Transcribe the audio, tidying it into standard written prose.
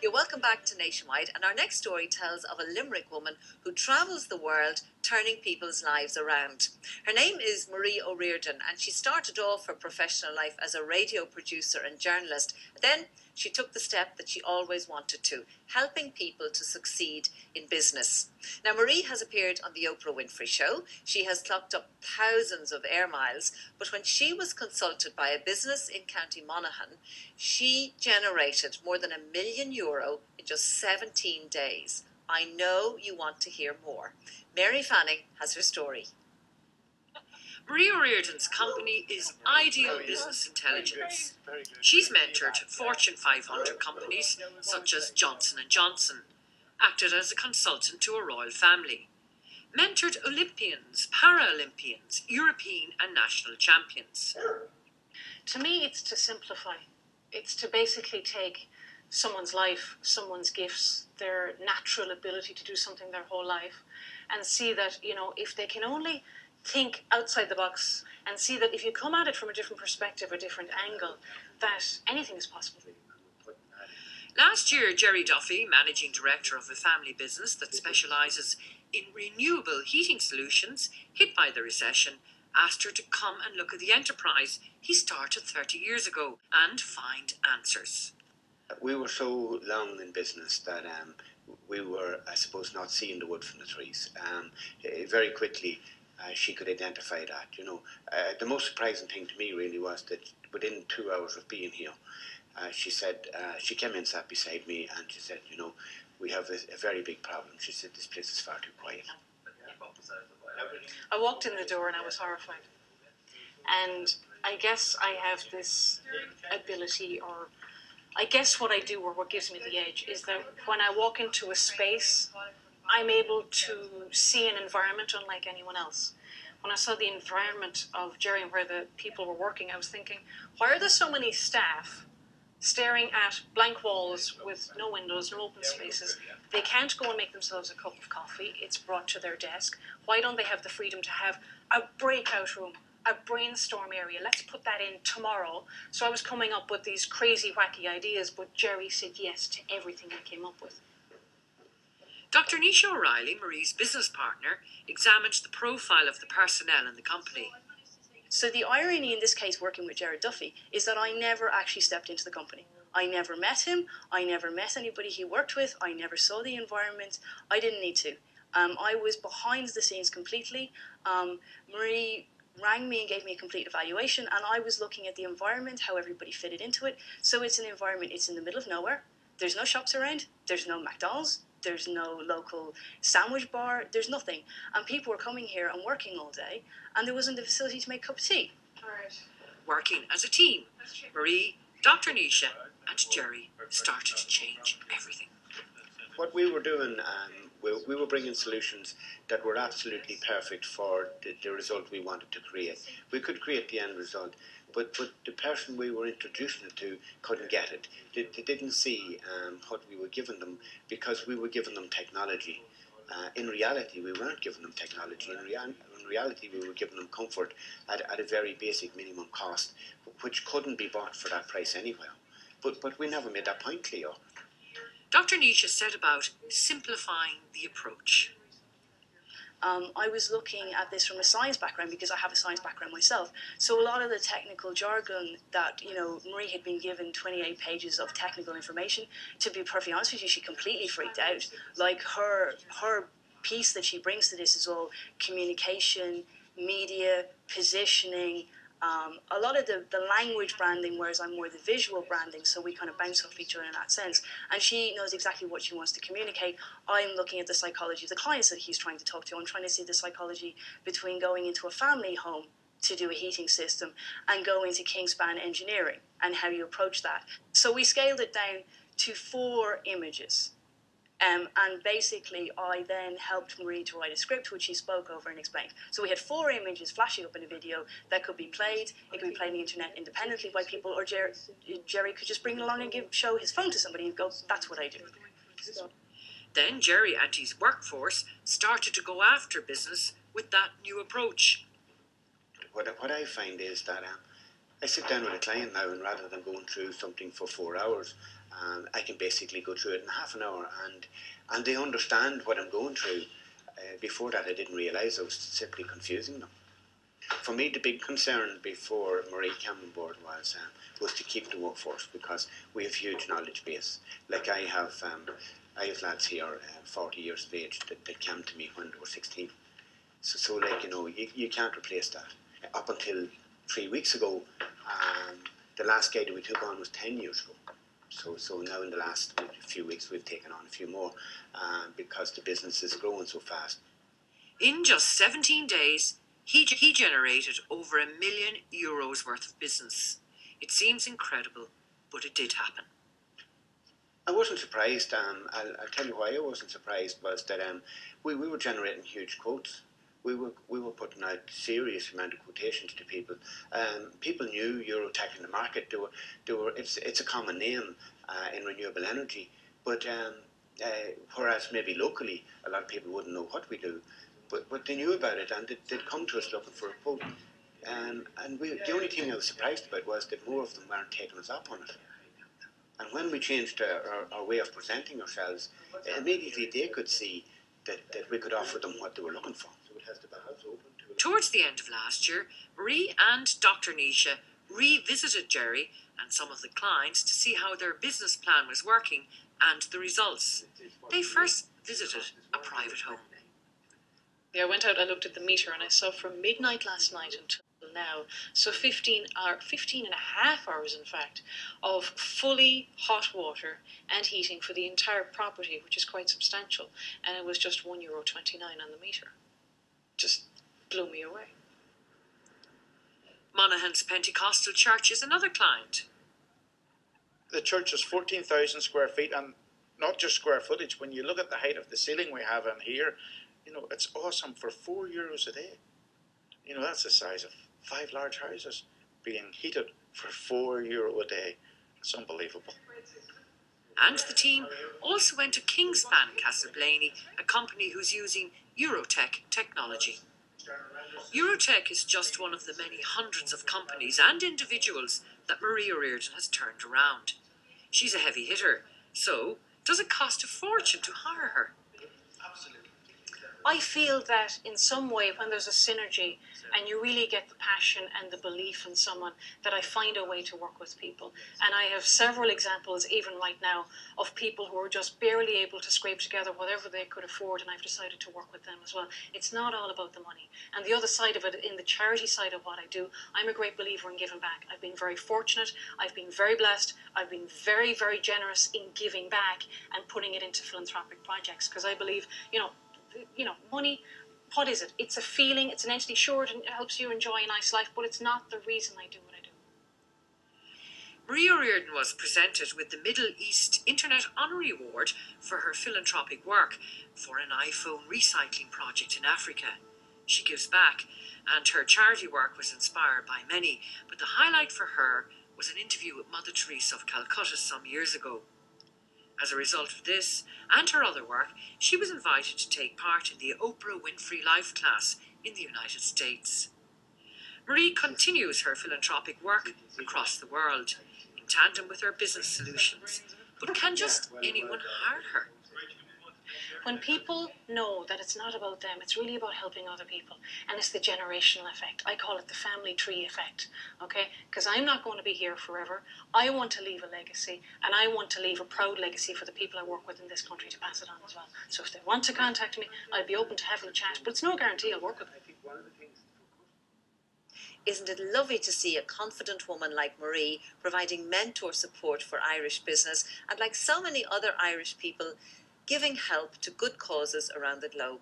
You're welcome back to Nationwide, and our next story tells of a Limerick woman who travels the world turning people's lives around. Her name is Marie O'Riordan, and she started off her professional life as a radio producer and journalist. Then she took the step that she always wanted to, helping people to succeed in business. Now, Marie has appeared on the Oprah Winfrey Show. She has clocked up thousands of air miles, but when she was consulted by a business in County Monaghan, she generated more than €1 million in just 17 days. I know you want to hear more. Mary Fanning has her story. Marie O'Riordan's company is Ideal Business Intelligence. She's mentored Fortune 500 companies such as Johnson & Johnson, acted as a consultant to a royal family, mentored Olympians, Paralympians, European and national champions. To me, it's to simplify. It's to basically take someone's life, someone's gifts, their natural ability to do something their whole life, and see that, if they can only think outside the box and see that if you come at it from a different perspective, a different angle, that anything is possible. Last year, Jerry Duffy, managing director of a family business that specialises in renewable heating solutions hit by the recession, asked her to come and look at the enterprise he started 30 years ago and find answers. We were so long in business that we were, I suppose, not seeing the wood from the trees. Very quickly, she could identify that. The most surprising thing to me really was that within 2 hours of being here, she said, she came in, sat beside me, and she said, we have a very big problem. She said, this place is far too quiet. I walked in the door and I was horrified. And I guess I have this ability, or I guess what I do, or what gives me the edge, is that when I walk into a space, I'm able to see an environment unlike anyone else. When I saw the environment of Jerry and where the people were working, I was thinking, why are there so many staff staring at blank walls with no windows, no open spaces? They can't go and make themselves a cup of coffee. It's brought to their desk. Why don't they have the freedom to have a breakout room, a brainstorm area? Let's put that in tomorrow. So I was coming up with these crazy, wacky ideas, but Jerry said yes to everything I came up with. Dr. Naoise O'Reilly, Marie's business partner, examined the profile of the personnel in the company. So the irony in this case, working with Jared Duffy, is that I never actually stepped into the company. I never met him. I never met anybody he worked with. I never saw the environment. I didn't need to. I was behind the scenes completely. Marie rang me and gave me a complete evaluation, and I was looking at the environment, how everybody fitted into it. So it's an environment, it's in the middle of nowhere. There's no shops around. There's no McDonald's. There's no local sandwich bar. There's nothing. And people were coming here and working all day, and there wasn't the facility to make a cup of tea. Right. Working as a team, Marie, Dr. Naoise and Jerry started to change everything. What we were doing, we were bringing solutions that were absolutely perfect for the result we wanted to create. We could create the end result, but the person we were introducing it to couldn't get it. They didn't see what we were giving them, because we were giving them technology. In reality, we weren't giving them technology. In reality, we were giving them comfort at a very basic minimum cost, which couldn't be bought for that price anywhere. But we never made that point clear. Dr. Naoise said about simplifying the approach. I was looking at this from a science background, because I have a science background myself. So a lot of the technical jargon that, Marie had been given 28 pages of technical information. To be perfectly honest with you, she completely freaked out. Like her piece that she brings to this is all communication, media, positioning, a lot of the language branding, whereas I'm more the visual branding, so we kind of bounce off each other in that sense. And she knows exactly what she wants to communicate. I'm looking at the psychology of the clients that he's trying to talk to. I'm trying to see the psychology between going into a family home to do a heating system and going to Kingspan engineering and how you approach that. So we scaled it down to 4 images. And basically, I then helped Marie to write a script, which she spoke over and explained. So we had 4 images flashing up in a video that could be played. It could be played on the internet independently by people, or Jerry could just bring it along and show his phone to somebody and go, that's what I do. Then Jerry and his workforce started to go after business with that new approach. What I find is that I sit down with a client now, and rather than going through something for 4 hours, I can basically go through it in half an hour, and they understand what I'm going through. Before that, I didn't realise I was simply confusing them. For me, the big concern before Marie came on board was to keep the workforce, because we have huge knowledge base. Like I have lads here, 40 years of age, that came to me when they were 16. So like, you can't replace that. Up until 3 weeks ago, the last guy that we took on was 10 years ago. So now in the last few weeks we've taken on a few more because the business is growing so fast. In just 17 days, he generated over €1 million worth of business. It seems incredible, but it did happen. I wasn't surprised. I'll tell you why I wasn't surprised was that we were generating huge quotes. We were putting out serious amount of quotations to people. People knew Eurotech in the market. It's a common name in renewable energy, but whereas maybe locally a lot of people wouldn't know what we do, but they knew about it, and they'd come to us looking for a quote. And the only thing I was surprised about was that more of them weren't taking us up on it. And when we changed our way of presenting ourselves, immediately they could see that we could offer them what they were looking for. Towards the end of last year, Marie and Dr. Naoise revisited Jerry and some of the clients to see how their business plan was working and the results. They first visited a private home. I went out, I looked at the meter, and I saw from midnight last night until now, so 15 and a half hours, in fact, of fully hot water and heating for the entire property, which is quite substantial, and it was just €1.29 on the meter. Just blew me away. Monaghan's Pentecostal Church is another client. The church is 14,000 square feet, and not just square footage. When you look at the height of the ceiling we have in here, it's awesome for €4 a day. That's the size of 5 large houses being heated for €4 a day. It's unbelievable. And the team also went to Kingspan Castleblaney, a company who's using Eurotech technology. Eurotech is just one of the many hundreds of companies and individuals that Marie O'Riordan has turned around. She's a heavy hitter, so does it cost a fortune to hire her? I feel that in some way, when there's a synergy and you really get the passion and the belief in someone, that I find a way to work with people. And I have several examples, even right now, of people who are just barely able to scrape together whatever they could afford, and I've decided to work with them as well. It's not all about the money. And the other side of it, in the charity side of what I do, I'm a great believer in giving back. I've been very fortunate. I've been very blessed. I've been very, very generous in giving back and putting it into philanthropic projects, because I believe, money, what is it? It's a feeling, it's an entity. Sure, it helps you enjoy a nice life, but it's not the reason I do what I do. Marie O'Riordan was presented with the Middle East Internet Honorary Award for her philanthropic work for an iPhone recycling project in Africa. She gives back, and her charity work was inspired by many, but the highlight for her was an interview with Mother Teresa of Calcutta some years ago. As a result of this and her other work, she was invited to take part in the Oprah Winfrey Life class in the United States. Marie continues her philanthropic work across the world, in tandem with her business solutions. But can just anyone hire her? When people know that it's not about them, it's really about helping other people. And it's the generational effect. I call it the family tree effect, okay? Because I'm not going to be here forever. I want to leave a legacy, and I want to leave a proud legacy for the people I work with in this country to pass it on as well. So if they want to contact me, I'd be open to having a chat, but it's no guarantee I'll work with them. Isn't it lovely to see a confident woman like Marie providing mentor support for Irish business, and like so many other Irish people, giving help to good causes around the globe?